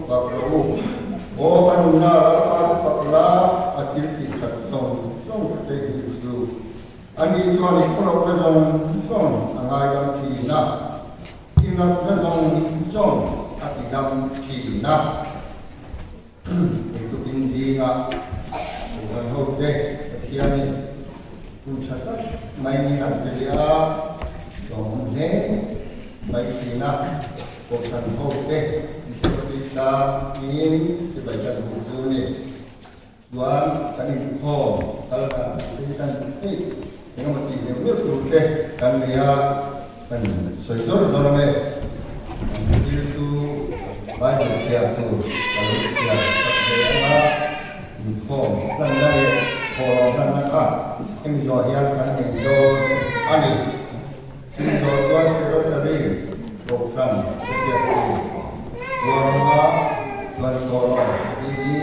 và cầu ô anh na là ba phật lá ở trên thị thật sông sông cái hình sự anh đi cho nên có lâu nó dòng sông anh ai đang chỉ na khi nó dòng sông anh thì đang chỉ na itu pinzi nga bukan hote kiani kunchata maini antelia domle baikina bukan hote disebutista in sebagian bujuni tuan kami ho kalau kita ini yang mesti dia hote kan dia kan soi-soi zorme itu banyak siap tu kalau siap saya inform dan dari kalau dan nak kami zohir kan itu ani kami zohir serot dari program setiap tu dua bersoro ini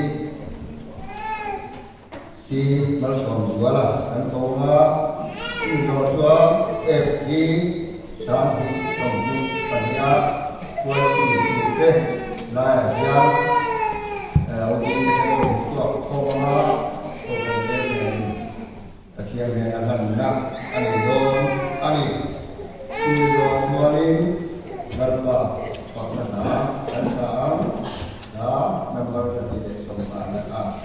si bersoro jualan dan kau kami zohir FG satu sambung pada kualitas là giao untuk koma akhirnya akan nak anidon ani tujuh suarin berapa fakta tentang nomor tidak sempurna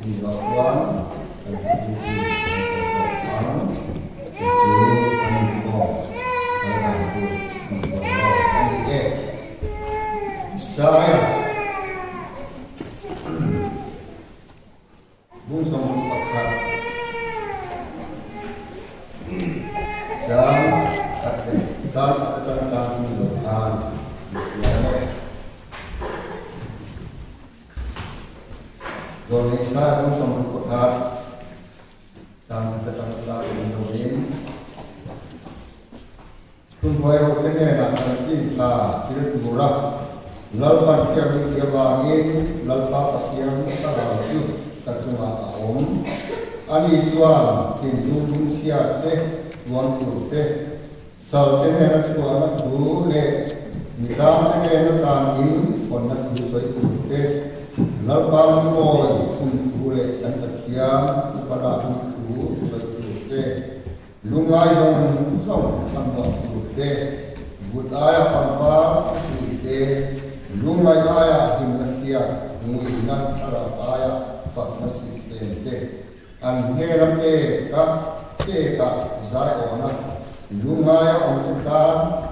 tujuh suan saya bungsong pakar saat tentang Tuhan Jadi saya bungsong pakar dan tentang Tuhan Tuntuai rukenya nak cinta tidak murah lalpan yang diabangin lalpa yang terlalu tercuma om ani jual tinjung siat tuan turte sal tene suara dule nikah tene tangin ponna tusoi turte lalpa boy dule dan terkiam pada itu tusoi turte lungai song tambah turte budaya pampa turte lumai ayah himnatia muinan arabaya faknasi tente anheram ka zai ona lumai onta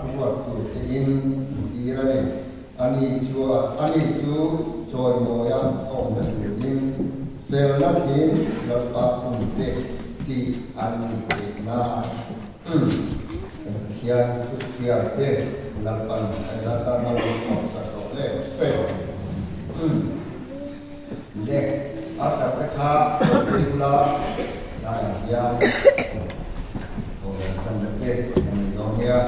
buat tuin irane ani chu joy moyan om na tuin felna tin lalpa punte ti ani na kian susiate lalpan data malu Dek asal tekak pula dah yang orang pendek yang dongya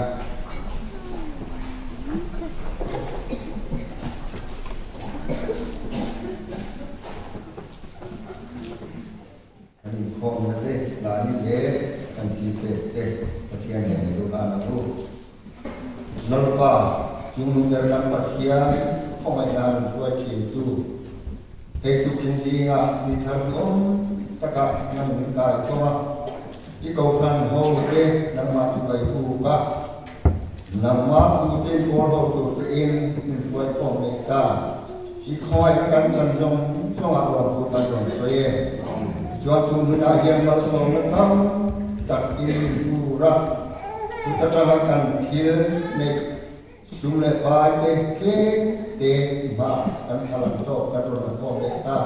ini kau mesti lari je kan kita bagian yang itu kan aku lupa jumlah dalam bagian pengairan dua cintu itu kinsinya di tergom takak yang mengkai cuma ikaukan hole nama tuai buka nama tuai follow tuin buat komika si koi akan sanjung cuma orang bukan orang saya suatu menayang masuk letam tak ini pura kita akan kill make sumle pai te ba kan kalan to kan ro ko te ta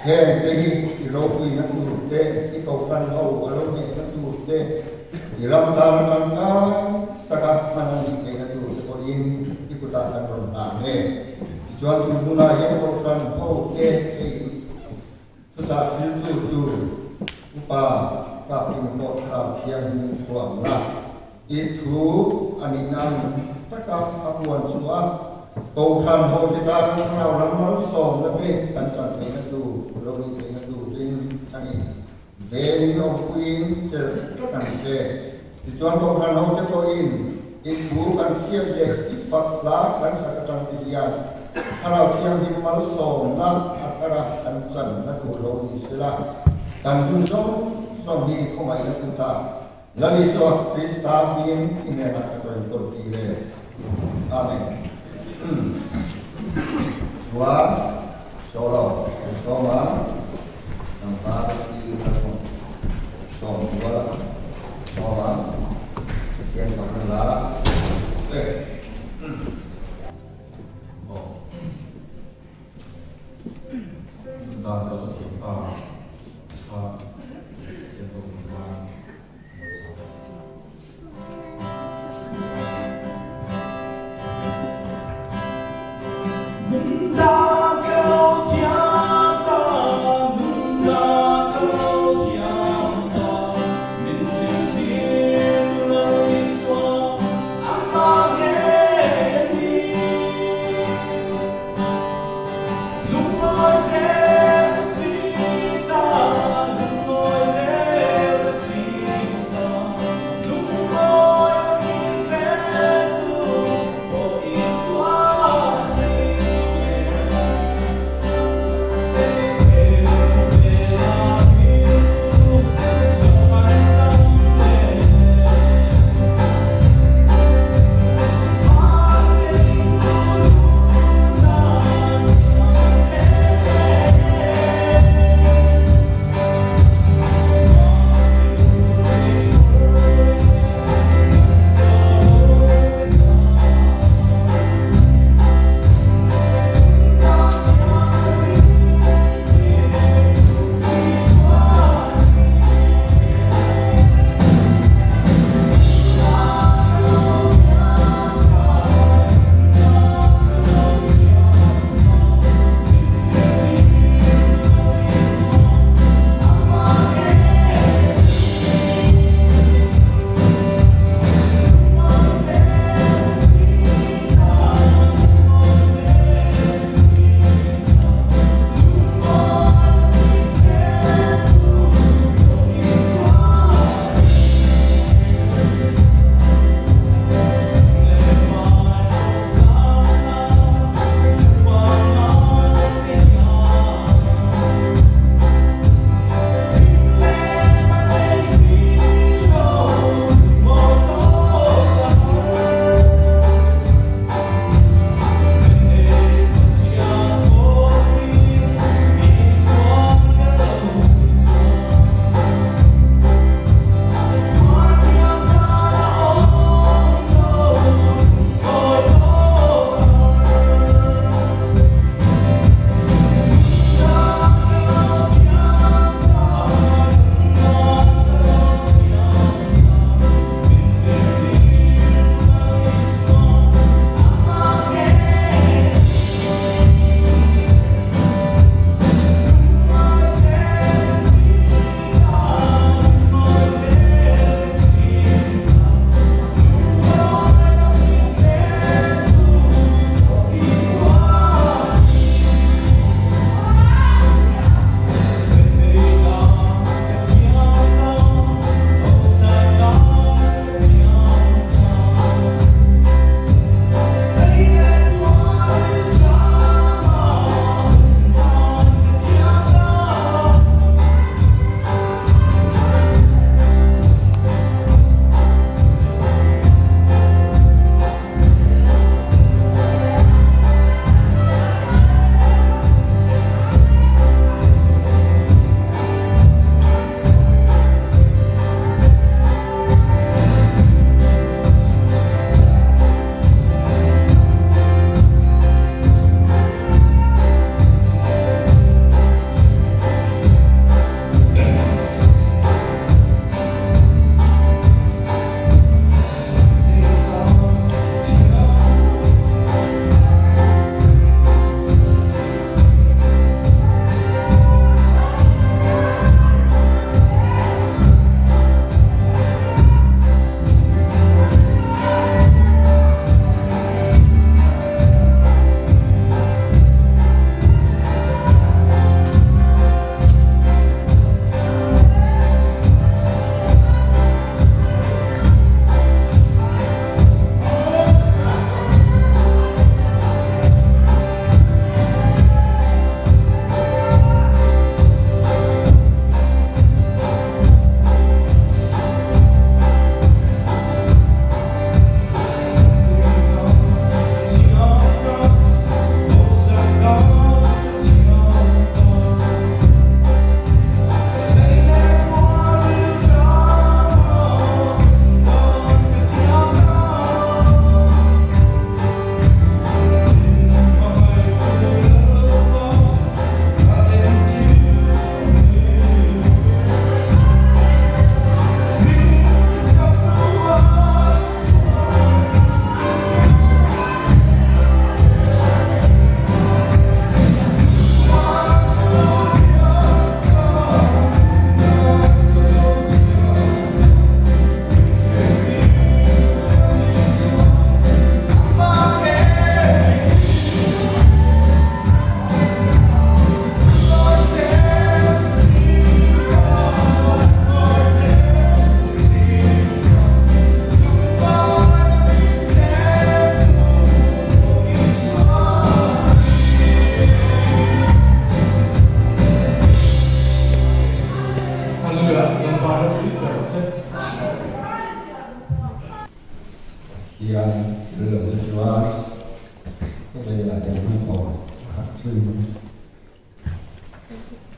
he te hi ro kui na tu te i ko kan ho ro me na tu te i ram ta kan ka ta ka man ni te na tu ko in i ku ta kan ro ta me chuan tu muna ye ko kan ho te e tu ta il tu upa ka pin ko tra phian ni ko la i thu ani nam takkan akuan semua Tuhan mau kita orang manusia tapi kan sampai itu belum itu ring kami very no queen kan je dijual Tuhan mau kita in ibu kan kiam deh ifak lah kan sakatan tidian Kalau yang di malso nak akara ansan na tulong isla kan dusong song di komai na kita lali so Krista bin inena katong kortire amen dua solo soma nampak di katong som dua soma sekian pernah大的挺大，他也都很慢，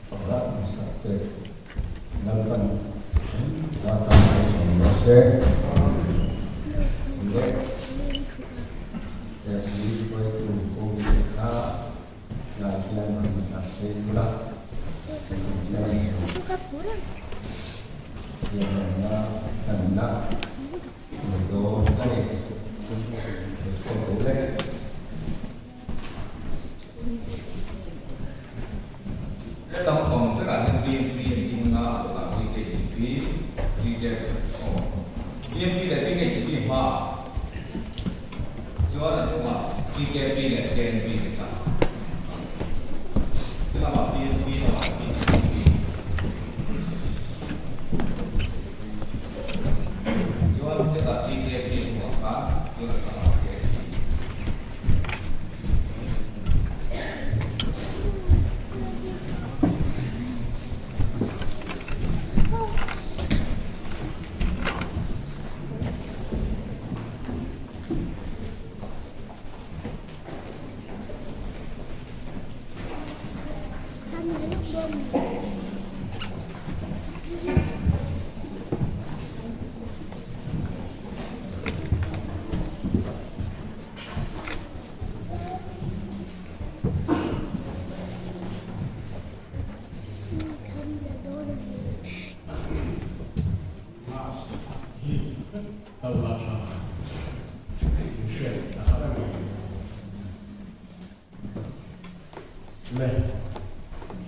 Phật Sate Nalkan Zatang Somose Lek Jadi Baitu Fubika Latihan Sate Gula Yang hendak untuk tadi boleh trong vòng tất cả những viên là vì cái sự vì cái viên là cái sự vì mà cho là đúng không vì cái vì là trên vì cái cả tức là bảo viên là bảo viên cho là tất cả vì cái của cả cho là cả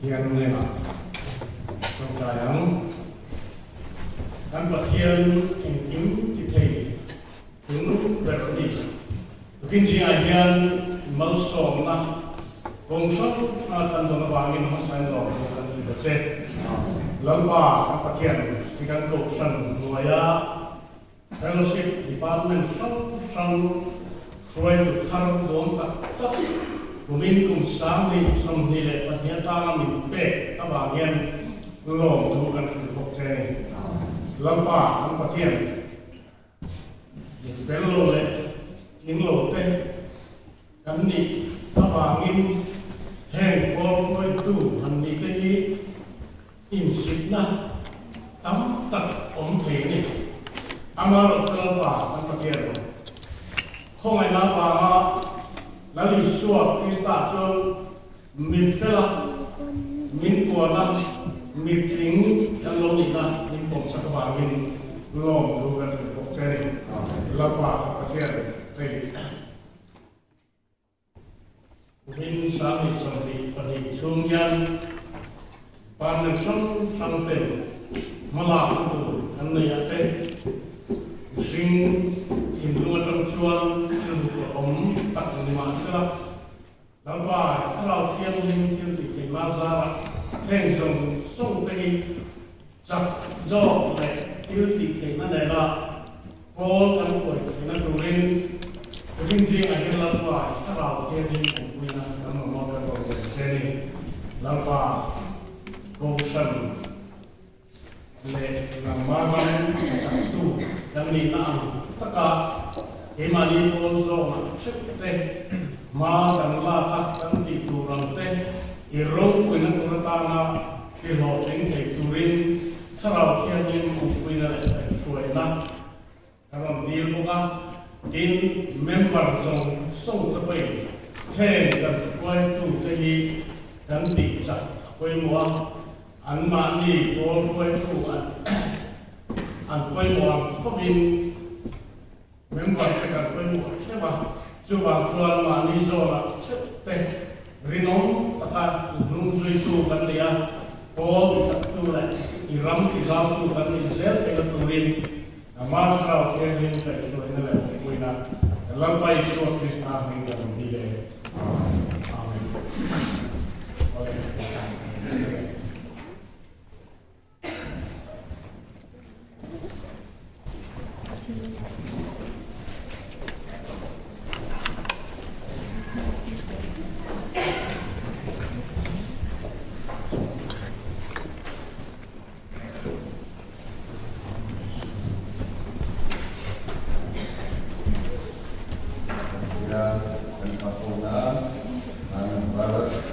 Hiền lên ạ, trong trại ống, cán bậc hiền hình kính thì thầy chúng lúc đẹp đi, kinh gì ai hiền mal sòng na, công suất na tan đồ vàng in mas sang lòng kan gì bớt chết, lần ba cán bậc hiền thì cán cầu sân nuôi ya, fellowship department sang rồi được thằng đón tắc Kumin kum sang ni som ni le pathian ta min pe ta ba ngem lom tu kan bok che lampa kan pathian ni fellow le in lo te kan ni ta ba ngin heng ko foi tu han ni te in sit na tam tak om the ni amaro lampa kan pathian không ai nói vào là lý do Krista cho mình phải là mình của nó mình tính yang lâu đi là mình cũng sẽ có mình lòng đủ gần cuộc chơi là qua các cái thì mình sáng đi xong thì phần hình chung nhân ban được sang tiền mà làm được anh này ở đây sinh in rumah tercual untuk tak dimaksud lalu kalau kian di mazar langsung pergi cak jauh di mana adalah pol dan pol kita tulen begini akhir lalu kalau kian di mana kamu mau berkomunikasi lalu kausan le namaman satu dan linang taka imani polso chete ma dan la ta dan ti turang te iro kuina kurtana ti ho ting te turin sarau kian yin ku kuina suena karam dir boka tin member song ta pai ten dan koi tu te hi dan ti cha koi mo an ma ni pol koi tu an koi mo ko bin member te kan koi mo che ba chu ba chuan ma ni zo la che te rinom ata nu zui tu kan lia pol ta tu la i ram ti za tu kan ni zel te tu rin na ma tra ke rin te so ina le kuina lan pai so Krista min da mi le amen dan kapolda dan barat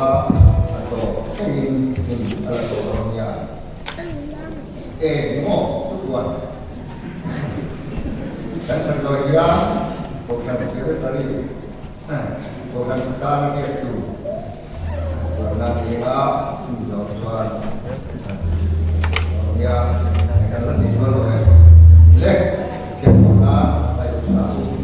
atau ingin atau orangnya mo tuan dan serdoya program sekretari program utama itu karena dia tujuan ya akan lebih baru lek kemana baik satu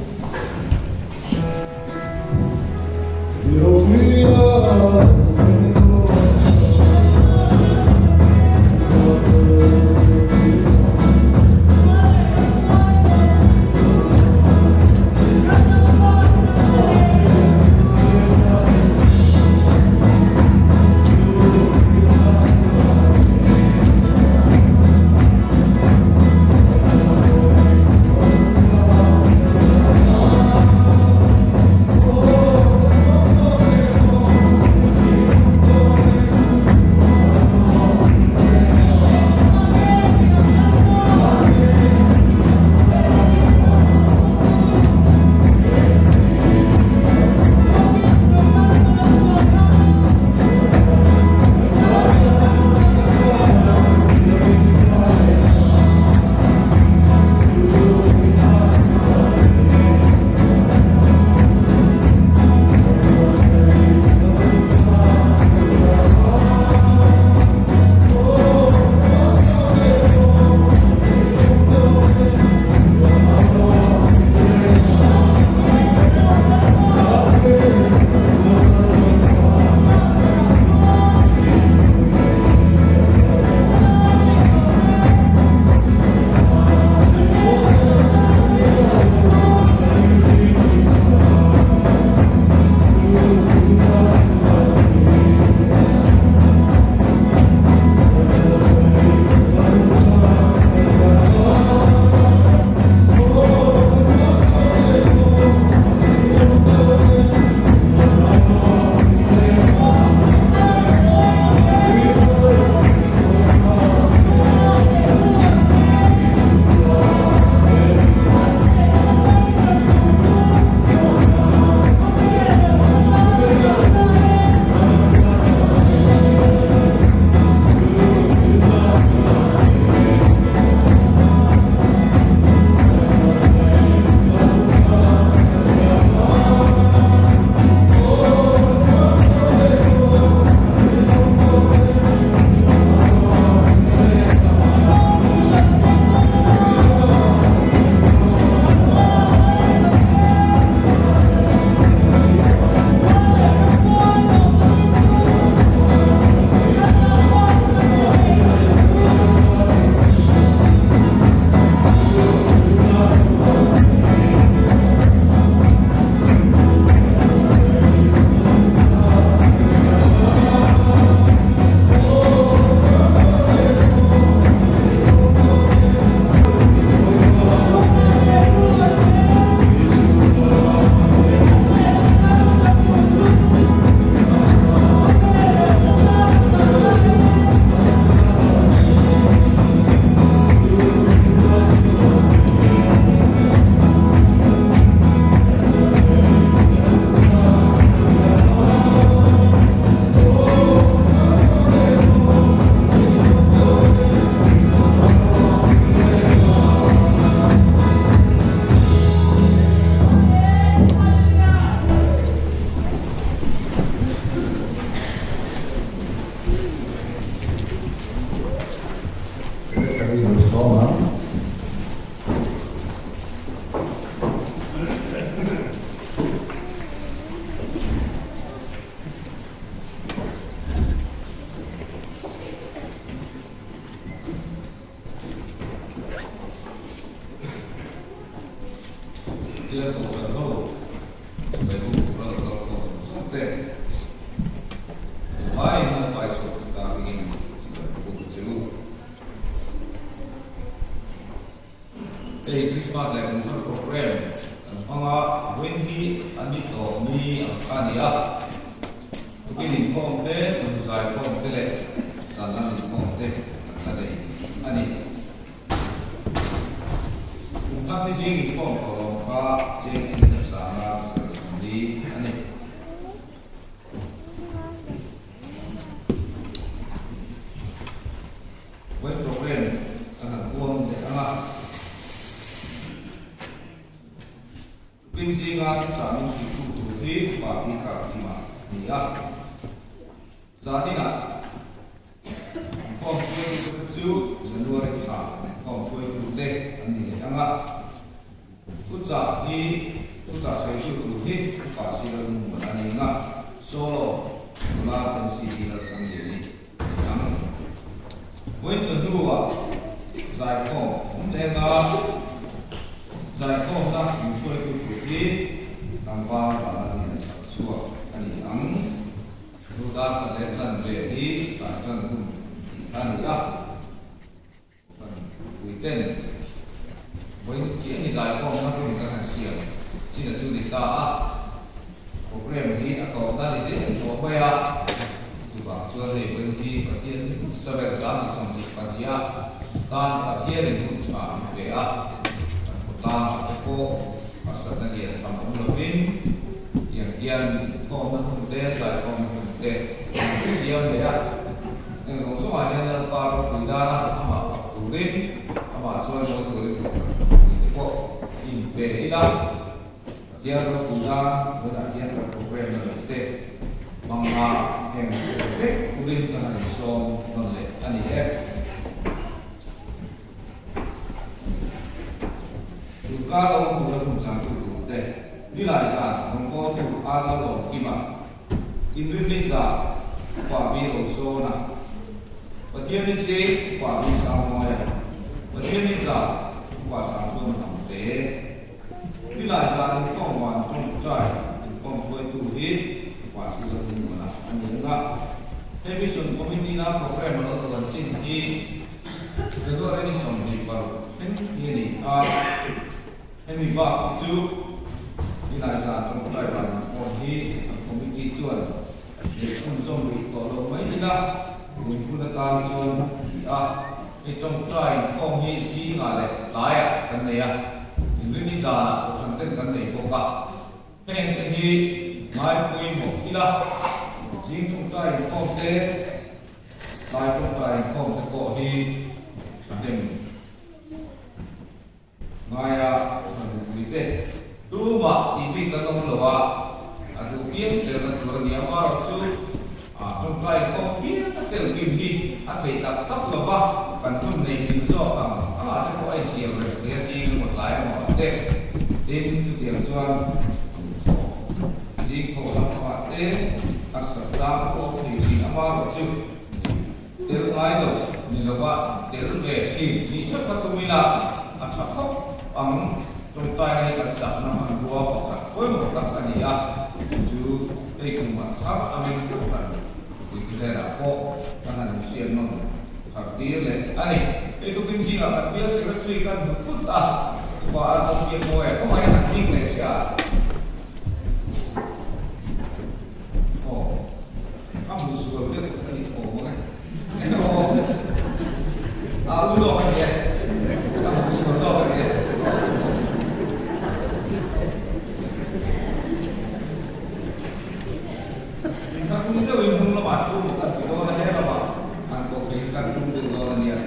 dia tujuan supaya kalau sampai supaya sampai superstar ini supaya buku jelu. Christmas like program, mga windy andito ni ang kaniya. Begini konte, sunsai konte le, sana ni konte, nakale, ani. Kung kami sige konte. Pak Cik Sinter Sana Sundi Ani nga cha min su tu hi pa pi ka ki ma ni a za ni na kom chu January tha kom shoi tu te ani le anga tu cha sai tu hi pa si lo mu na ni nga solo la pen si di la kam ni ang when to do zai kom le nga zai kom na mu shoi tu hi tam pa la ni cha suwa ani ang tu da ka le chan ve hi sa chan tu ani ya weekend với chuyện như dài không nó cũng có thể xỉa chỉ là du lịch ta program thì đã có ta đi sẽ có bây giờ chủ bảo xưa thì bên khi có thiên sau về sáng thì xong thì còn gì ta có thiên thì cũng trả về ta cái cô và sau đó thì bằng ông lập viên hiện tiền không nó không tệ dài không không tệ xỉa về nên số số này là ta có thời gian mà đủ đến mà chơi một người có in về đi đâu dia rồi cũng ra với đại diện là program là để bằng em viết cũng liên quan đến số vấn đề anh ấy chúng ta đâu cũng là cùng sáng tụ để đi lại ra không có tụ ăn đâu kim mà Indonesia quả video số nào và thiên lý sĩ quả vi sao ngoài và thiên lý giả quả sáng phương làm tế đi lại ra đến có hoàn trong trái còn với tụ hít quả sự là mình mà anh nhớ nga television committee na program nó là gần chín đi giờ đó anh xong đi vào hết như này em bị bạc chú đi lại ra trong trái bàn còn đi committee chuẩn để xong bị tổ đầu mấy đi na mình cũng đã tan xong thì trong trái không hi xí ngà lệ lái cái này những lý do là thành tên cái này có cả cái này thì ngay cuối một khi đó riêng trong trái không thế lái trong trái không thế có hi thành tên ngay thành quý tệ tu mà đi cái công lừa tu kiếm để là lừa nhiều mà rồi su trong trái không biết cái là kim hi phải tập tốc là va phần thun này thì do bằng cái có ai xìa rồi cái gì một lái một tệ đến chủ tiền cho gì khổ lắm các bạn tệ các sở ra có thì gì nó qua một chút để lái được thì là bạn để về thì đi trước các tôi là chặt khóc bằng trong tay này các chặt nó bằng đua hoặc với một các cái gì chứ đây cũng là khác anh cũng phải thì là có cái này xuyên nó thật tí lên anh itu kunci lah kan dia secretary kan betul wah ada dia boy kok main anjing Malaysia oh kamu suka dia tadi kan lu dong kan dia kamu suka dong dia kamu itu yang belum masuk kan kalau ada apa angkut kan belum kalau dia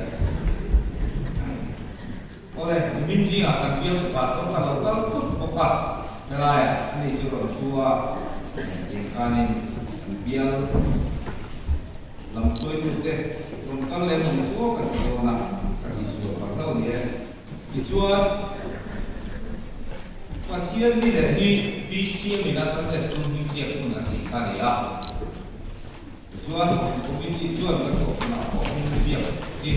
oleh dimensi akan dia pastor kalau kau pun buka nilai ini jual tua ikan biar lampu itu deh kalau yang menjual kan jual nak kasih jual kalau dia dijual pasien ni deh di PC minasan tes komisi pun nanti kali ya jual komisi jual kan komisi di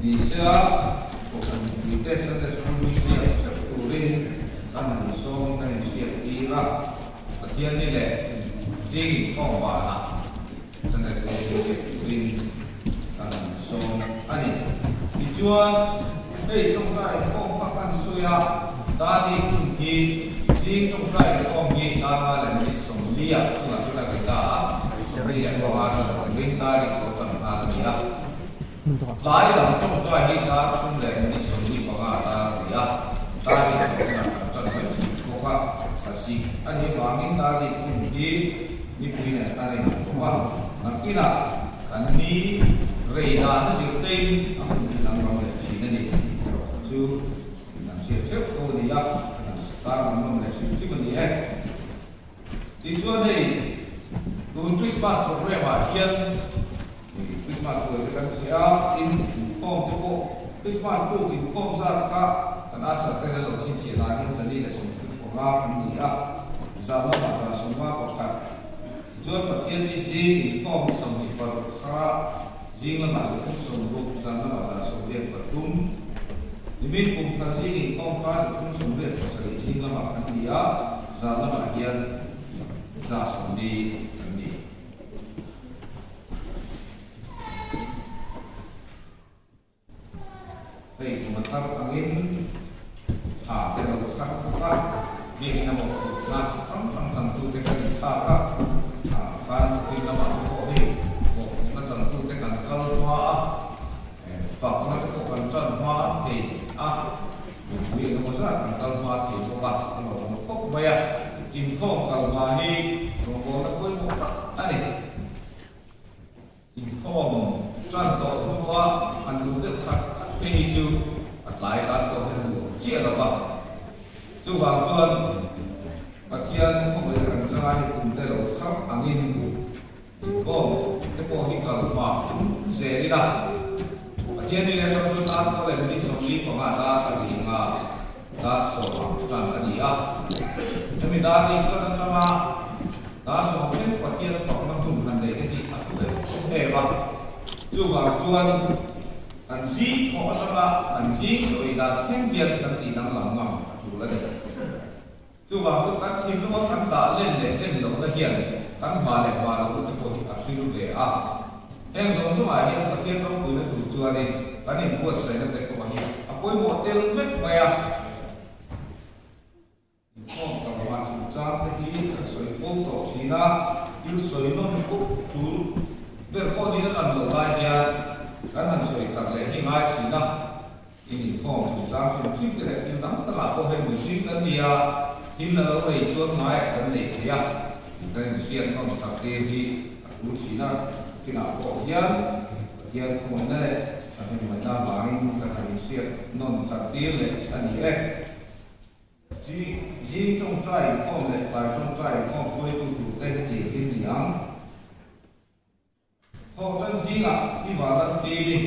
bisa di tes komisi turin karena disong dan siap Iraq pasien ni deh sing kau mana sangat komisi turin karena disong ani dijual trong tay không phát căn suya ta đi cùng đi riêng trong tay không đi ta là một sống lia nhưng mà chúng ta phải ta sống lia có ai là bên ta đi số phần ta là gì á lái làm trong tay đi ta không để một sống lia có ai ta gì á ta đi trong là trong cái có các là gì anh ấy bảo mình ta đi cùng đi đi cùng này ta đi cùng qua mà khi nào anh đi về là nó chịu tin làm bằng để chỉ nên đi chứ làm chuyện trước tôi thì ta làm mong để nhé thì chúa này đun Christmas program mà hiện Christmas rồi thì các sẽ in form cái bộ Christmas book in form ra cả kan asa cái đó là xin chỉ là những sản phẩm là sản phẩm của nga kan ni a za nó mà ra sản phẩm của khác chúa mà thiên đi gì in form sản phẩm của khác gì là mà sản phẩm sản phẩm za nó mà ra sản phẩm của tum Nimin kung kasi in form ka sa kung sản phẩm của sản phẩm là mà kan ni a za nó mà hiện ra sản phẩm đây mà ta angin cái đầu khắc khắc dia kita mau nak sang tu tekan tak kan kita mau ini mau sang tu tekan kalau hoa phật nó có phần chân hoa thì vì nó có rất là cần hoa thì cho bạn nó có bây giờ in không cần hoa thì nó có nó quên một anh này in không chân tổ hoa anh đúng được khắc ini tu lại dan có thể chia được vào tu vào chuan và thiên không phải là rằng ai cùng đây là khắp angin có cái bộ hình cầu mà dễ đi đặt và thiên đi lên trong chúng ta có thể đi sống lý của ngài ta tại vì ngài ta sống tràn là gì à thì mình ta đi cho nên cho mà ta sống hết và thiên phòng nó thủng hẳn để cái gì không hề vào tu vào chuan anh dí thọ cho là anh dí rồi là thêm việc anh chỉ đang làm ngầm chủ là đấy chú vào chú cácทีมก็ตั้งตาเล่นเลยเล่นหลงละเอียดตั้งมาเลยมาเราจะโปรที่อัดฟิลเลยเอ็งสงสมัยเอ็งประเทศเราคุยแล้วถูกชัวร์เลยตอนนี้ปวดใส่ตั้งแต่ตัวเฮียป่วยหมดเต็มเม็ดไปข้อกับวันสุดจ้าที่สวยปุ๊บต่อชีนะยิ่งสวยน้องปุ๊บจูเดี๋ยวพอดีนั่นหลงได้เนี่ยการนั้นสวยขัดเลยที่ง่ายชีนะอีกข้อสุดจ้าที่คิดเลยที่ตั้งตลาดก็ให้มือชิดกันเนี่ยที่เราไปช่วยง่ายกันเลยเนี่ยจะเสียงต้องตัดเตียที่รู้ชีนะที่น่าพอเยี่ยมคนนั่นแหละจะให้มันน่าบางกันให้เสียงนนตัดเตียเลยอันนี้จีจงใจข้อเลยไปจงใจข้อคุยดูได้ดีขึ้นอย่างข้อจันจีอ่ะที่ว่ากันฟีลิ่ง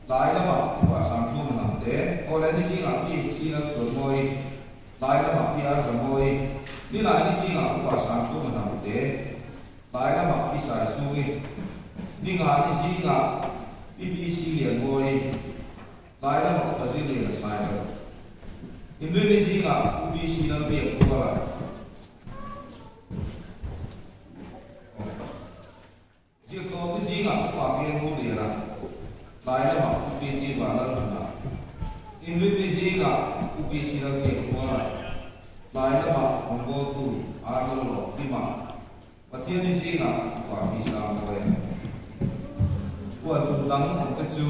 หลายแล้วว่าสามชั่วโมงนั่นเด้ข้อแรกที่จีอ่ะที่ซีนักสวนมวยlại là mặc bia rồi môi đi lại đi xí ngã qua sáng chú mà nằm thế lại là mặc đi xài xuôi đi ngã đi xí ngã đi xí liền môi lại là mặc ở dưới liền là xài rồi đi xí ngã đi xí nó biệt qua lại chỉ có đi xí ngã qua kia môi liền là lại là mặc đi vào nó là đi xí ngã đi xí nó biệt qua lại lại là mặc không có tu ăn lo đi mà và thiên đi gì cả quả bị sao rồi quân tu đắng một cái chú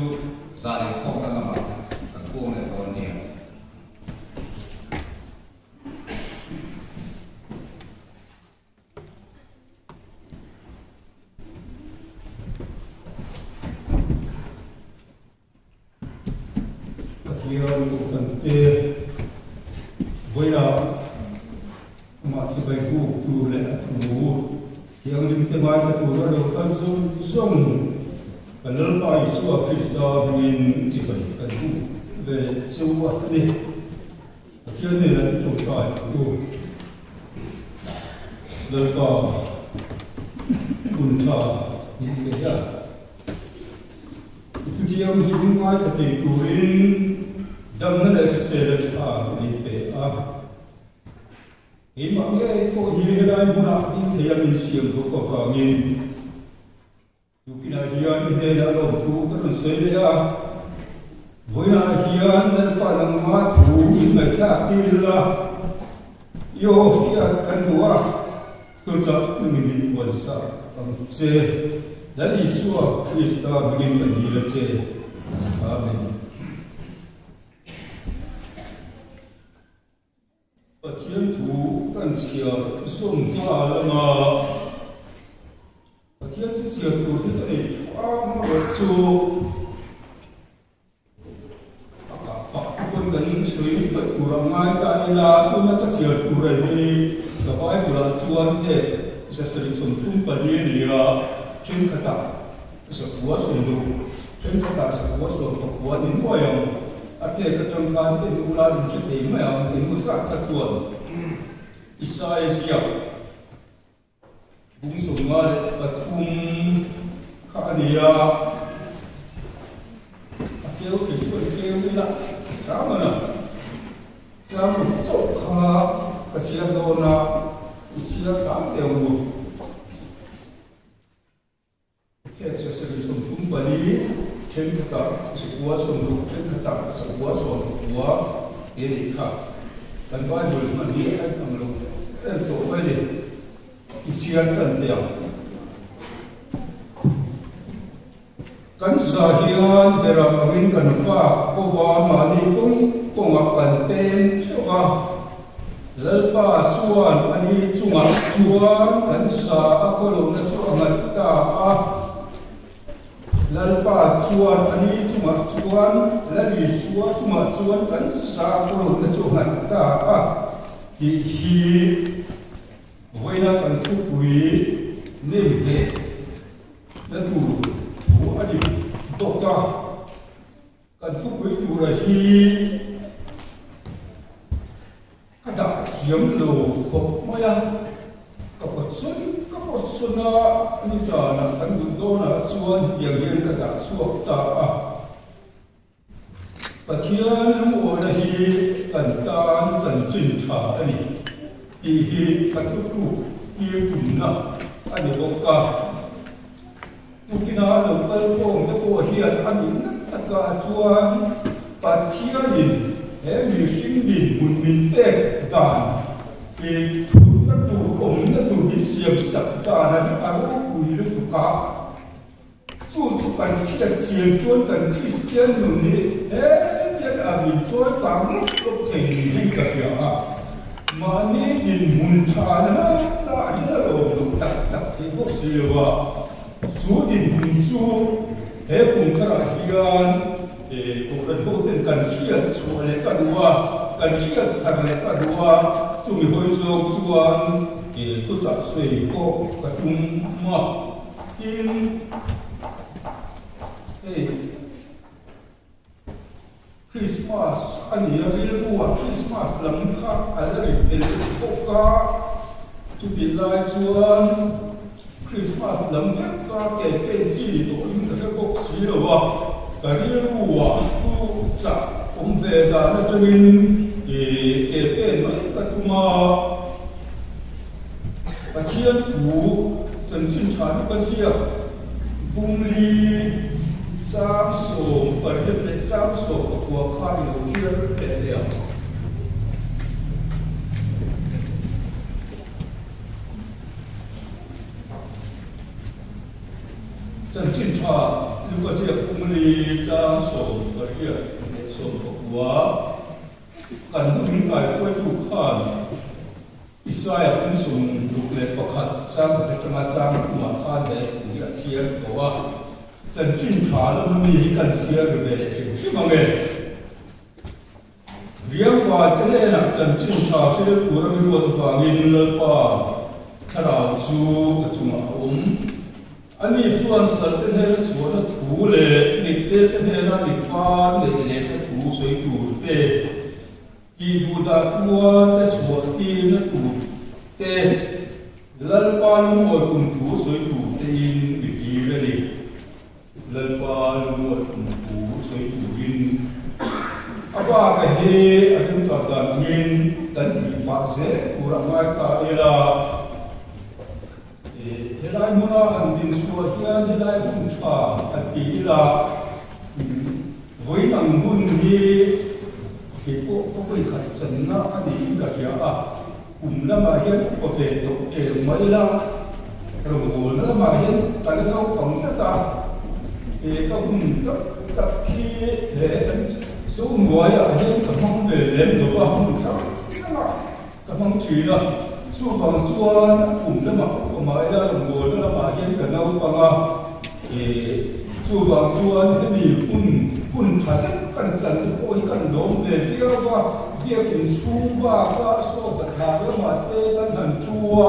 gia đình không là mặc các cô này còn nhiều và thiên cũng phần tiền với đó mà sự bày cụ tu lệ tu thì ông chúng ta nói cho tu nó được tâm dung dung và lớn bao Chúa Kitô mình chỉ phải cần cụ về siêu vật đi cho nên là chúng ta tu lớn bao buồn thọ những cái đó thì ông chúng nói cho thầy tu in đâm nó để sẽ được đi về in mà nghe có gì cái đây muốn làm in thì là mình xiêm của có phải in dù cái này hiền như thế là lòng chú các bạn xem đấy với là hiền nên phải làm má thú người khác tin là yêu thì cần đùa tôi chắc mình quan sát bằng xe đã đi xua Christa begin cần đi là xe amen thiên thủ cần sửa sung hoa mà thiên thủ sửa thủ thì cái quá một chú quân cần suy bất thủ làm ngay tại là tôi đã sửa thủ rồi sa sari som tum pali ria chen khata sa kuwa som du chen khata sa kuwa som to kuwa din ko yang ate ka tang khan te du la din che te ma yang din mu sa ka chuan Isaiah sia bung som ma le patum kha dia ate o ke ko ke wi la ka ma na sa mu chok kha ka sia do na isia ka te mu ke sa sari som tum pali chen khata sa kuwa som du chen khata sa kuwa som kuwa e kha dan Bible man ni ai ang lo en to mai le isia tan te kan sahian dera kawin kan fa ko wa ma ni ko ngakan ten chewa lalpa suan ani chunga chuan kan sa akolo na chuangat ta a lalpa chuan ani chunga chuan lali chunga chuan kan sa akolo na chuangat ta a hi voina kan thu pui nim he na tu adi dokta kan thu pui tu ra hi kada hiam lo khop maya kapasuna ni sa na kan du do na chuan hiam hiam kada suak ta a pathian lu o na hi kan tan chan chin tha ani ti hi kathu tu ti tum na ani bokka tukina lo kal phong te ko hian ani na ka chuan pathian he mi sing din mun min te dan e thu na tu om na tu bi siam sak ta na a ro ku lu tu ka chu kan chi chian chuan kan Christian nu ni he tian a mi chuan ka mu lo thei ni ka ya a ma ni din mun tha na ta ni na lo lu tak tak thi bo si wa chu din mun chu he kun khara hian ko kan ho ten kan hiat chu le ka duwa kan hiat thar le ka duwa chu mi hoi zo chuan tu cha sui ko ka tum ma tin Christmas ani ril ruwa Christmas lam kha ala ri tel ko ka chu bi lai chuan Christmas lam ka ke pe chi to in ka ko si lo wa ka ril ruwa chu cha ve da na chuin ke pe mai ka tuma pa chian tu san sin chan ka sia bung li sam so par le sam so ko kha ni lo chi te le chân chân cha lu ko sia bung li sam so par le so ko kan nu kai ko tu khan Isaiah pun sum duk le pakhat sam te tama sam kuma khan le ni sia ko wa chân chân cha lu ni kan sia ru le chi ma nge riang wa te na chân chân cha se pu ra mi ko pa ngin le pa thara chu ka chuma ani chuan sal te ne chuan thu le ni te ne na ni pa le le thu soi tu te ki du da tua te suwa ti na tu te lal pa lu mo kun thu soi tu te in bi ki le ni lal pa lu mo kun thu soi tu in aba ka he atin sa da ngin dan ti pa se pura ma ka ila helai muna an din suwa hian helai hun tha ati ila voi nang hun hi ke ko kai chan na ani ka ya a na ma hian ko ke to te mai la ro go na ma hian kan no pang ta ka ta ki le tan so ngoi a hian ka mong ve lem do ba hum sa ka mong chi la su bang suan na ma ko mai la ro go na ma hian ka no panga su bang suan ni kun tha kan chan ko kan dom ve dia wa dia kin su ba ka so ka tha ma te kan han chua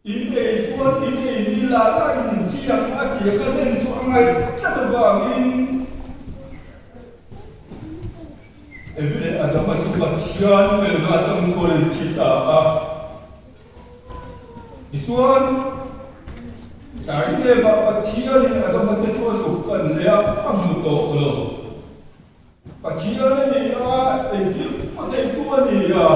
chuan in ei ni la la in thiam a ti kha len chu angai ta ta wangin evile adama chu pathian fel na chang chuan thi ta a isuan Cari dia bapak cia ni ada macam suasukan dia amu tu lo. Cia ni itu pakai tu ni ya.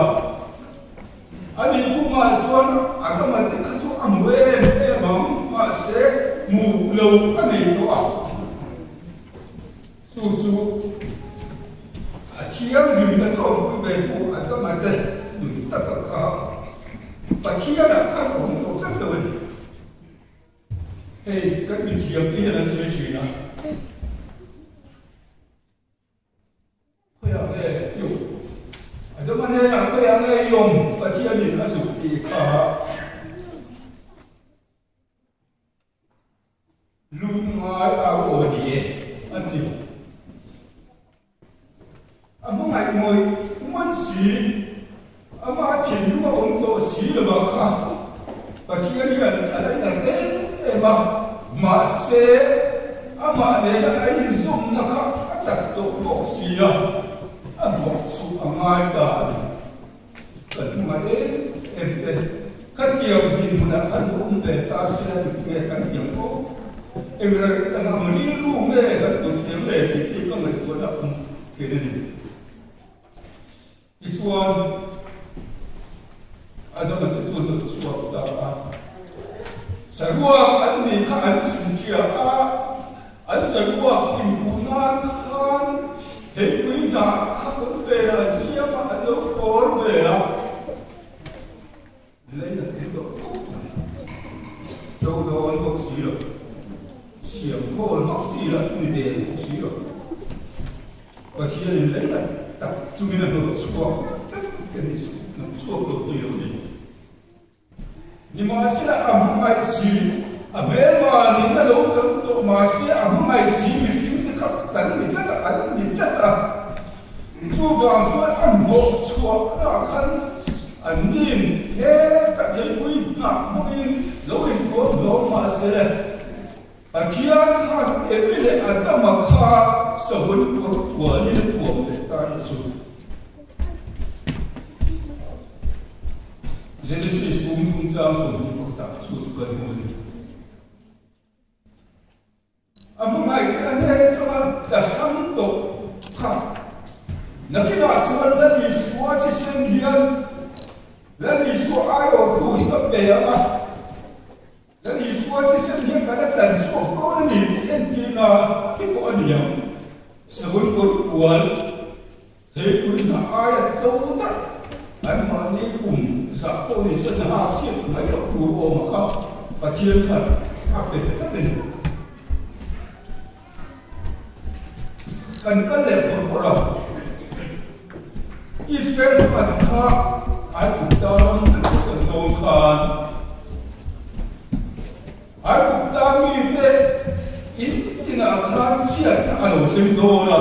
Ani tu macam ada macam kacu amben emang masih mulu ani tu susu. Cia ni macam begitu ada macam tak kah. Cia nak kan orang tu tak tahu. Hey, các vị chị em thấy là suy nghĩ nào? Khơi áo này dùng, ở chỗ mà này là khơi áo này dùng, và chị em nhìn là dùng thì cả luôn nói áo ở gì, anh chị, anh ngày ngồi muốn xí, anh mà chỉ lúc mà ông tổ xí là mà cả, và chị em nhìn là đấy là cái masih ama nela ai zoom naka asak to boxia boxu amai da kan mai ente katiam bin muna kan umbe ta sila bitge kan tiampo emra kan amri ru me kan tiamle ti kan ko da keden isuan ada betul suatu ta Seruak ani kan sunsia an seruak impunan kan hepina kan fera siapa ada for fera lain itu doan kok sila siap kau nak sila cuma dia sila pasien lain tak cuma nak suap jadi suap tu dia ni masih amai si abema ni kalau contoh masih amai si mesti dekat dan kita tak ada cuba saya ambo cuba akan andin tak jadi pun nak mungkin lain kau masih bagian kan evile ada maka sebelum perempuan ini buat kita itu Genesis bumi jauh ni kita suka dengan. Apa mai ada cuma jaham tu kah? Nak kita cuma dari suatu sendirian, dari suatu ayo tu hidup beama, dari suatu sendirian kalau dari suatu orang ni entina itu orang sebelum perempuan, saya pun nak ayat tahu tak? Anu ni pun Satu ni senang hasil mereka dua maka pacikan apa kita ni kan lepas orang Israel pada aku dalam sentuhan aku dalam ini tidak akan siap kalau sendona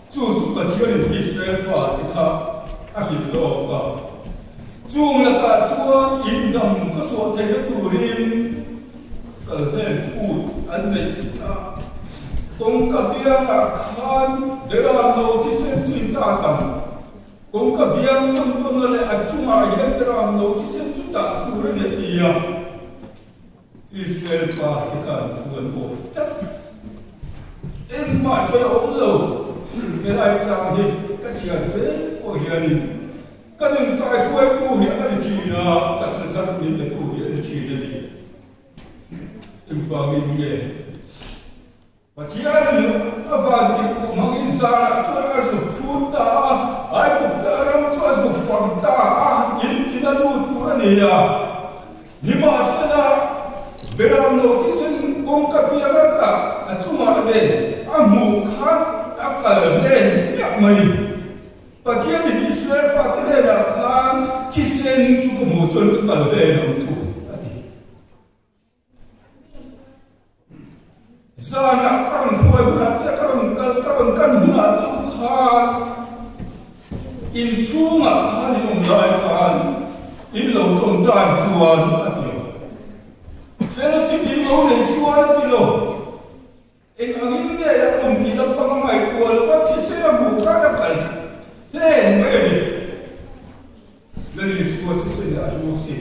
justru pacikan Israel pada akhir doa Chung là cả chúa in đầm có số thế nó tù riêng cờ lên ụt ăn bệnh công cả bia cả khan để làm lâu thì sẽ chuyên ta tầm công cả bia không tuân lại ăn chung ai hết để làm lâu thì sẽ chuyên ta tù riêng để tiêm Israel pa thì cả chuồn bộ tất em mà sẽ ốm lâu để ai sao đi cái gì là dễ ôi hiền kadang kai suai tu ya ada Cina cakap ni betul ya ada Cina ni impang ini Pacian ni apa di mangin sana tu asal futa aku dalam tu asal fakta ini tidak tu ni ya ni masa beram notisen kongkap dia kata cuma ada amukan akal dan yak mai Pacian di Israel pada kan cisen cukup muncul ke kalau dia itu. Zana kan suai berarti kan guna Tuhan. Insuma kan yang lain kan, ilau tentang suan hati. số này chua nó thì lồ anh anh nghĩ này là ông thì nó bằng ngày tua nó chỉ sẽ là một cái đặc cảnh lên mấy đi là đi xuống chỉ sẽ là một gì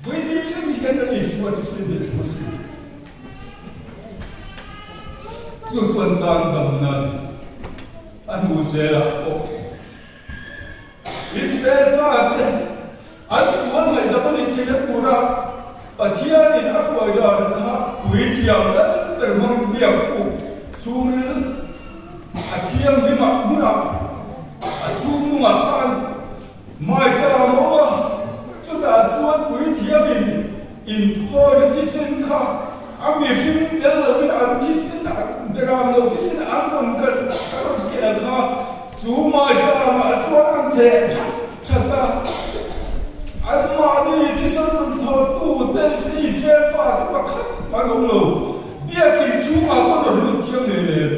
với đi chứ mình cái là đi xuống chỉ sẽ là một gì chú xuân đang cầm nần anh mua xe là ok Israel phát anh xuống này đã có đi chơi phụ ra và chia đi đã phải là cả buổi chiều đó từ mong điểm của xuống chia đi mặc mưa xuống mặc ăn mai cha nó chúng ta xuống buổi chiều mình in thôi chỉ xin cả anh mình xin cái là cái anh chỉ xin để làm đâu chỉ xin ăn còn cần cái là chú mai cha mà chú ăn thế chắc là anh mà đi chỉ xin thầu tu tên chỉ xem pha thì bắt anh không lâu biết cái chú mà có được lúc chiều này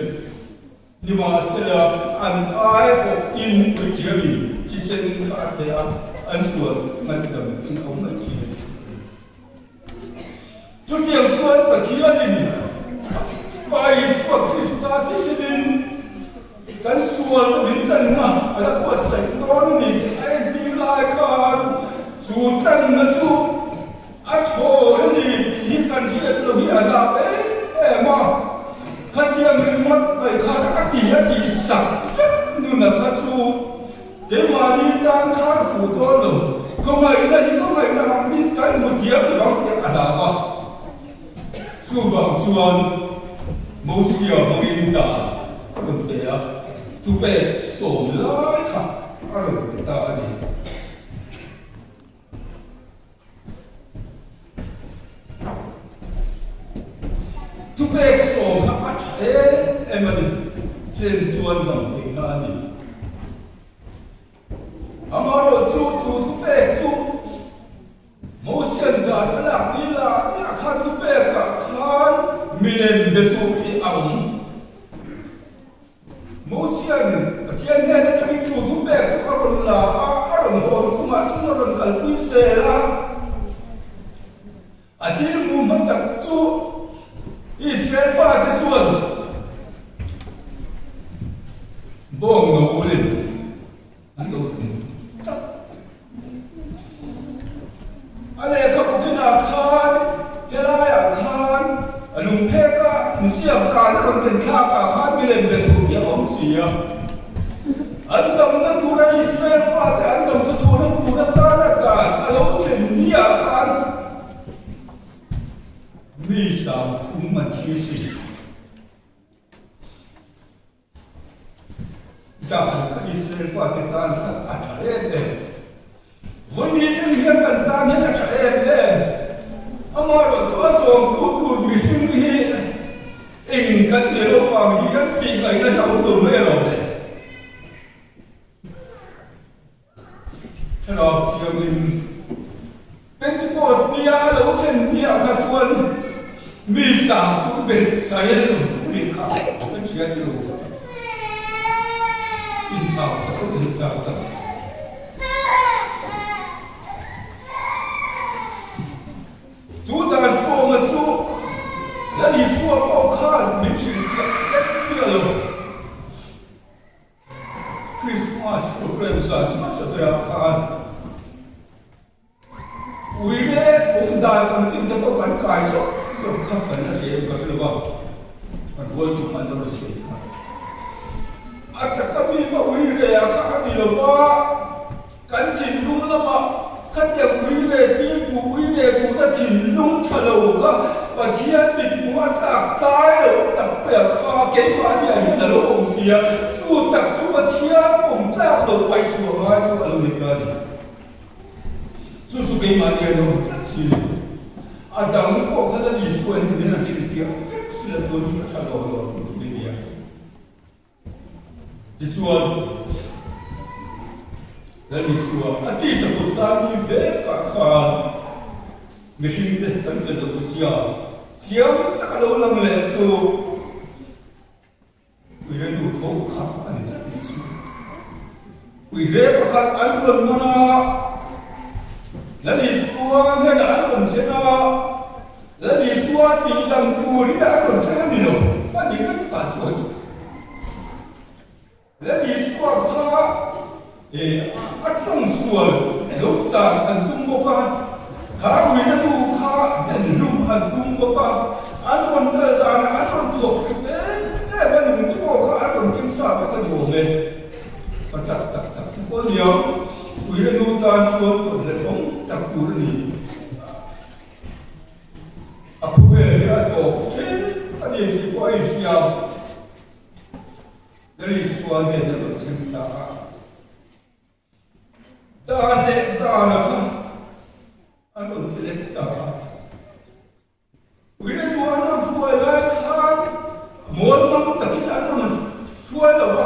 nhưng mà sẽ là anh ai có in cái chiều mình chỉ xin cả thế anh xuống ngăn tầm xin ông này kia chú nhiều chú anh và chiều mình bài xuống cái ta chỉ xin kan sual ko din tan na ala ko sai to ni ai ti lai khan su tan na su a tho ni hi kan se lo hi ala e ma khan yang ni mat ai kha ka ti sa nu na kha chu ke ma ni tan kha fu to lo ko mai na mi kan mu dia ko dong te ala ba su ba chuan mo sia mo in da ko te ya tu pe so lai kha aro ta ani tu pe so kha at emani chen chuan dam te na ani amaro tu pe tu mo sian da la ni la kha tu pe ka khan milen besu ti ang Mosian, tiang dia nak cari cucu beg, cakap lah, orang orang kumar semua orang kalbi sela. Atil mu masak cu, Israel faham cuan. Bong no boleh, ando. Alay kau kena kan, kelaya kan, alung peka, siap kan orang kenal kan bilen besok. Sia, andam na pura Israel fat, andam na pura pura tanah kan, kalau kenia kan, bisa umat Yesus. Jangan kan Israel fat tanah ajaib. Woi ni kan tanah ajaib. Amar tu asong tu disini. In kan Eropa ni kan tinggal di dalam dunia Eropa. Kalau tiap ni, Pentecost dia lalu kan dia kacuan misa tu ben saya tu mereka kan dia tu. Intau tu. Tu dah semua tu. Lalu semua kau kan mungkin dia lalu Christmas program sahaja masa dia kan. Wira umdah macam tu kan kai so kan kan dia berapa lepas. Dua cuma terus. Ada kami pak wira yang kami lepas kan cenderung lama. Kan dia wira tu dah cenderung kalau kan. Và thiên địch mua tạc tai rồi tập bè kho cái quá địa hình là lỗ ông xìa chua tập chua mà thiên ông ta rồi quay xuống hai chua ở người ta gì chua cái mà địa nó chỉ à đằng có khả năng đi xuôi nên là chỉ tiếc xin là chua nó sao rồi cũng đi đi đi chua là đi chua à đi sao cũng ta đi về cả người sinh thế thân phận của xìa siapa tak kalau ulang lesu, kita dulu kau kapan itu? Kita pakai antara mana? là đi xua nghe đã còn sẽ nó là đi xua thì tầm tuổi đã còn sẽ đi đâu ta đi tất cả xuôi là đi xua khá ắt trong xuôi lúc sáng ăn tung bốc khá quý nó tu khá đèn lung ăn tung bốc ăn còn cơ đàn ăn còn thuộc cái bên mình cái bốc khá ăn còn kinh sa cái cái đồ này và chặt có nhiều quý nó tu tan chuột còn là bóng chặt tu đi không về thì ăn tổ chết anh thì có ai siêu dari suara dia dalam cerita dan dia anu cerita kita dua anak suara kan mohon tak kita anu suara apa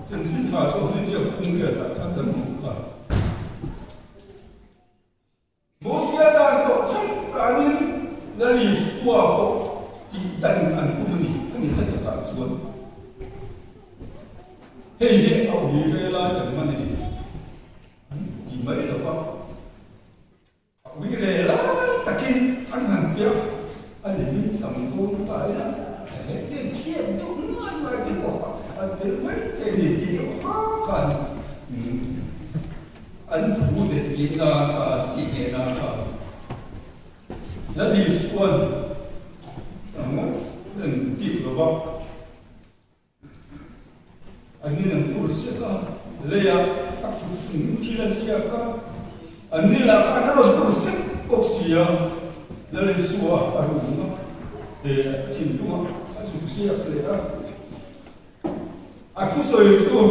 jenis macam ni siapa pun dia tak akan muka Mosia dan tu cakap dari suara tidak antu ni kita tak suara hei au hi rela kan mani chỉ mấy đâu có quý rela takin anh hàng tiêu anh đi sắm thôn tại đó cái chiếc đúng anh mà chứ bỏ anh tới mấy cái gì chỉ có cần anh thủ để kiến na cả chỉ kiến na cả nó đi xuân nó đừng kịp rồi vợ anh nên tu sửa lấy aku mungkin lah siapa anh là cái đó tu sửa bốc sửa lấy xua ở đúng không để chỉnh đúng aku sửa lấy đó aku soi xua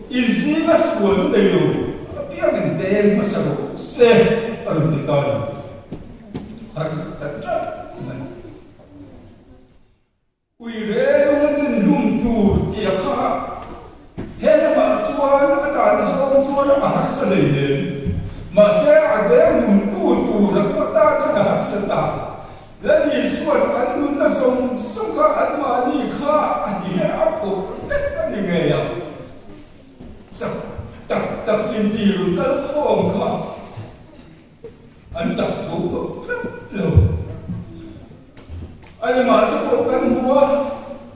izin xua nó đầy đủ dia mình đem mà sao xe ở trên tay anh thật quy rễ nó nên lung tu tiệt khác hết mà chúa nó đã xong chúa nó bảo sẽ lấy đến mà sẽ ở đây lung tu rồi chúng ta cái nào sẽ ta là đi xuân anh muốn ta xong cả anh mà đi khá anh đi áp dụng tất đi nghề à sắp tập in chiều cái không khá anh sắp xuống rất lâu anh mà cái bộ căn mua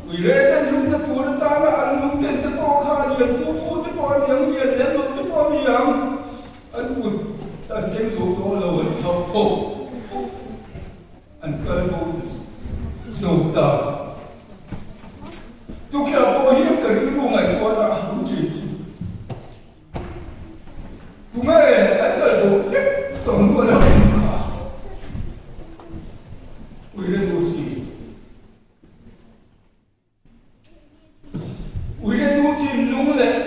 vì lẽ cái lúc nó tu nó ta là anh muốn cái bộ khá nhiều phú cái bộ nhiều nhiều đến lúc cái bộ nhiều anh buồn anh cái số đó là anh học khổ anh cần bộ sâu ta tôi kia bộ hiếm cái lúc ngày qua là không chịu tôi nghe anh cần bộ tiếp tổng của là không cả vì lẽ vô gì vì lẽ vô chim đúng lẽ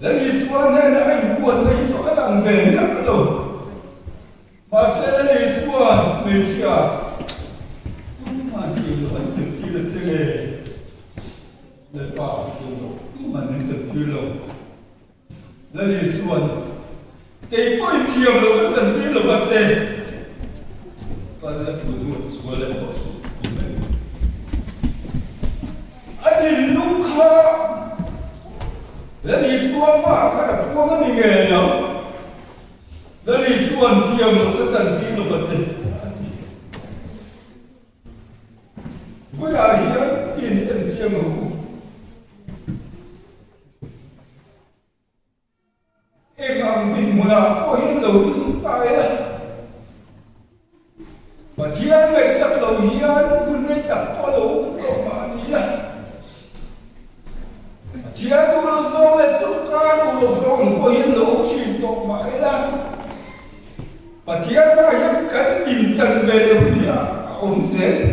là đi xuân hay là anh buồn hay cho cái làng về nhắc cái đồ mà sẽ là đi xuân người xưa cũng mà chỉ là phần sự chỉ là sự nghề là bảo chỉ là cũng mà nên sự chỉ là đi xuân cái bôi thiềm là cái dần tí là vật gì và là thủ một số là một số anh chỉ lúc khác là đi xuống mà khác là có cái gì nghề nhở là đi xuống thiềm là cái dần tí là vật gì với là hiện tiền riêng mà em làm thì muốn là có hiện đầu tiên tại đó và thiên ngày sắp đầu hiến quân đây tập có đầu có mà đi là thiên tu lâu sau là xuất ca tu lâu sau không có hiện đầu chỉ tổ mãi là và thiên ba hiến cánh tìm sân về đều đi à ổn dễ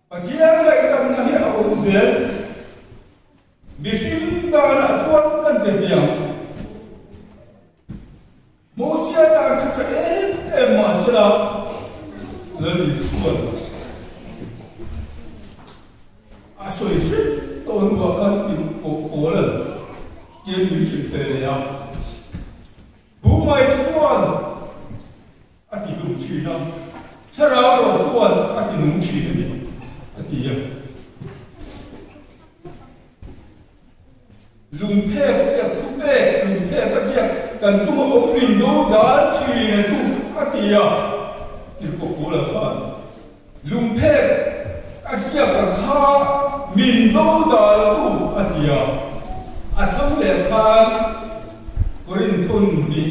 và thiên ngày tâm là hiện ổn dễ vì xin ta là suốt cần thể điểm Mosia ta cái em mà sẽ là đi xuân à soi suy tôi vào cái tìm cổ lần kia đi sự thế này à bố mày xuân à thì đúng chuyện đó thế nào là xuân à thì đúng chuyện đấy à thì vậy lùng phê sẽ thu phê lùng phê cái gì cần chung một bình đồ đá thì atia tirko pula khan lumphe asia ka kha min do dal tu atia atham le khan korin thun ni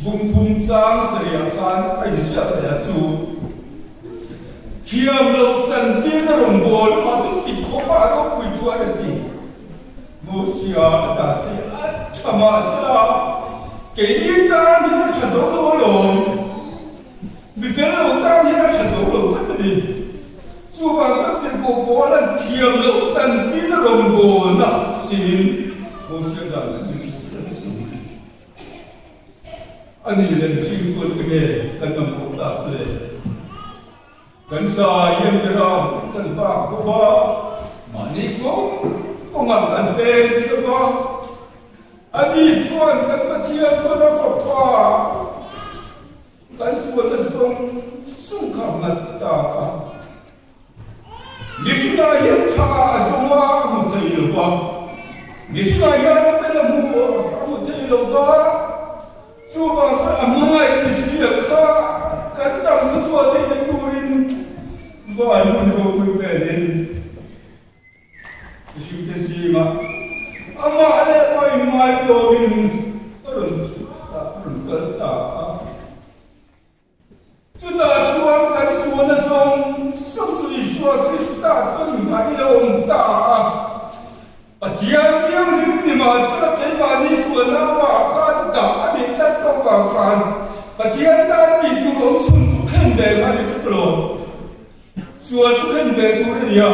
bung thum sang saria khan ai sia ta chu thiam lo chan tin rong bol ma chu ti khopa ro pui chu a ti mo sia ta ti chama sa ke ni ta ni ma cha zo lo lo mi te lo ta ni ma cha zo lo ta ni chu ba sa ti ko bo la thiam lo chan tin rong bol na tin mo sia da ni ta su ani len chi tu ke kan nam ko ta ple kan sa yem de ra kan ba ko ba ma ni ko ngam kan pe chi ba ani suan kan ma chia cho na fa pa kan suan na sung kham na ta ka ni su na yem cha so wa mu sai lo ba ni su na yem ta na mu mu tai lo ba chu ba sa amanga ni si ka kan tam ka so te ni turin ba nun to ku pe den si te si ma ama ale oi mai ko bin run ta run kan ta chu da chuan kan su na song song su i sua krista sun ai om ta Tiang lim di masa ke bani suana wa kan ta ani ta to ka kan tiang ta ti tu om sun su khen be ani tu lo suan su khen be tu ri ya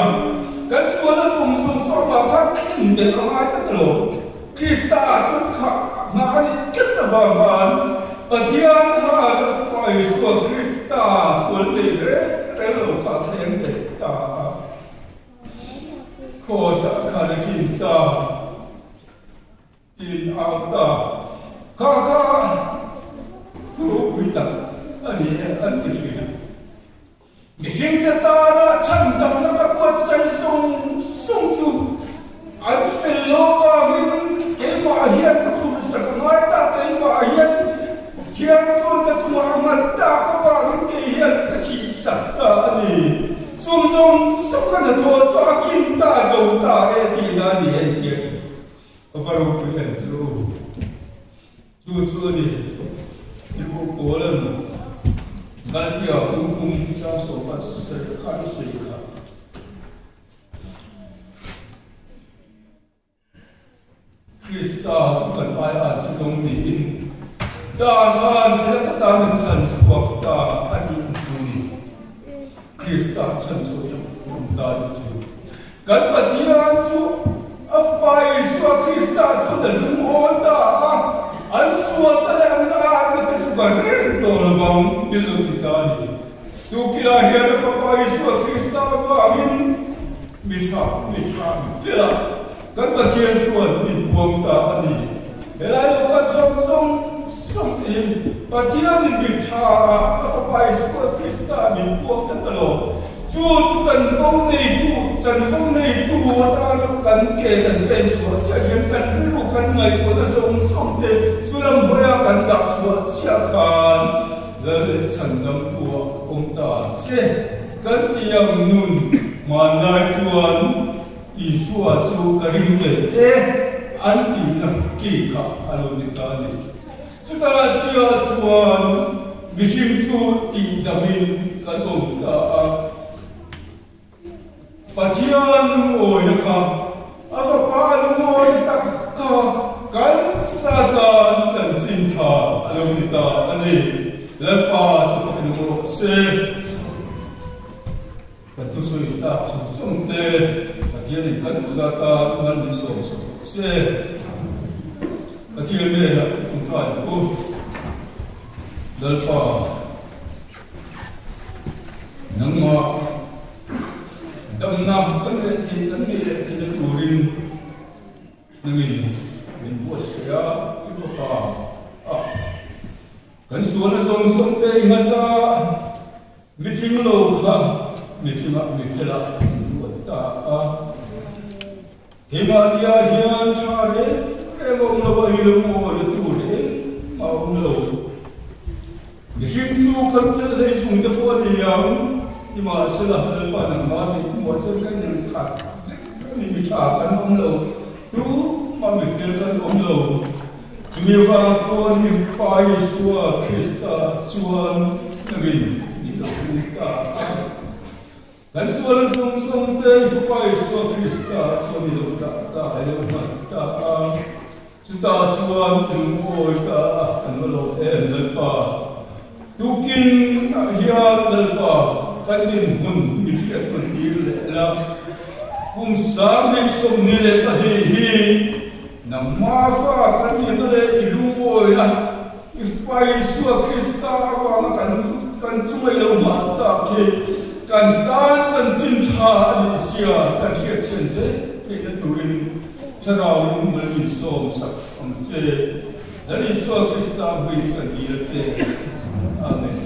kan suana sum sum so ba ka khen be ma ta lo krista su kha ma ani ta ba kan tiang ta ka pai su krista suan le re lo ka khen be ta ko sa khana kinta in auta ka tu buita ani an ti china ni sing ta ra chan dam na ka ko sai song su an fello ka min ke ma hian ka khu sa ka ta ke ma hian hian son ka su ma ta ka ba ke hian ka chi sa ta ani song so kana to so akin ta zo ta e ti na ni en ke apa ro pu en tro chu ni ko ko lan ban ti a kum cha so pa se ka se ka krista sukan pai a chu dong ni in dan an se ta min chan swak ta ani chu ni krista chan so yam da chu kan patiran chu afpai so krista so da lum on da an so ta an da an ta su ba re to lo bang bil ti ta ni tu kila hian afpai so krista ba min misa fela kan patiran chu an min buang ta ani ela lo ka thom song tin patiran ni bi tha afpai so krista min buang ta lo chu chân phong này tu ta kan ke kan pen so sia yen kan ru kan ngai ko na song te sulam hoya kan dak so sia kan le chan dam tu om ta se kan tiam nun ma nai chuan i suwa chu ka ring ke an ti na ki ka alo ni ta ni chu ta sia chuan bishim chu ti damin kan om ta patian oi ka asa pa oi tak ka kan satan san sin tha alomita ani lepa chu ka ni mo se patu sui ta chu sum te patian kan zata man ni so se patian me na chu ta ko lepa nang ma dam nam kan ne thi na turin nangin min bo sia I pa kan suan song te ngata miting lo kha miting mi thela ta Himalaya hian chare ke mong lo hi lo mo le tu re ma lo Gising chu kan tel dei sung te po ni yang ni ma sela hal pa nang ma ni mo chen kan ni kha ni mi cha kan om lo tu ma mi fel kan om lo chumi wa to ni pa Yesu Krista chuan nagin ni lo ta kan sual sung sung te pa Yesu Krista chuan ni lo ta ai lo ma ta chuta chuan tu oi ta an lo en pa tukin hian dalpa kanin hun mikiat kunil la kum sami som nile pahi nam mafa kanin le ilungoi la ispai Yesu Krista wa kan sumai lo mata ke kan ta chan chin tha ni sia kan thiat chen se ke na turin charau in mal som sak am se dari Yesu Krista bui kan dia se Amen.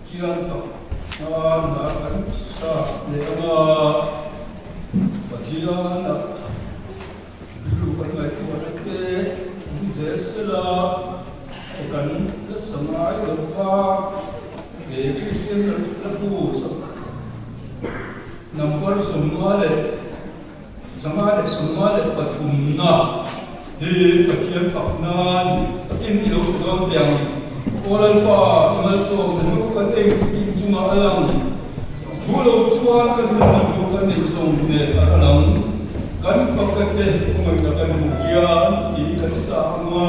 Kian tak akan sah lema bagian nak lupakan itu ada ke zesela akan kesemai lepas Kristian lalu nampak semua semua le patumna di patian paknan takin ilo sudah yang orang pa masuk menukan ting cuma alam pulau cuan kan menukan isong ne alam kan pakai kumai takkan mukia ini kan sama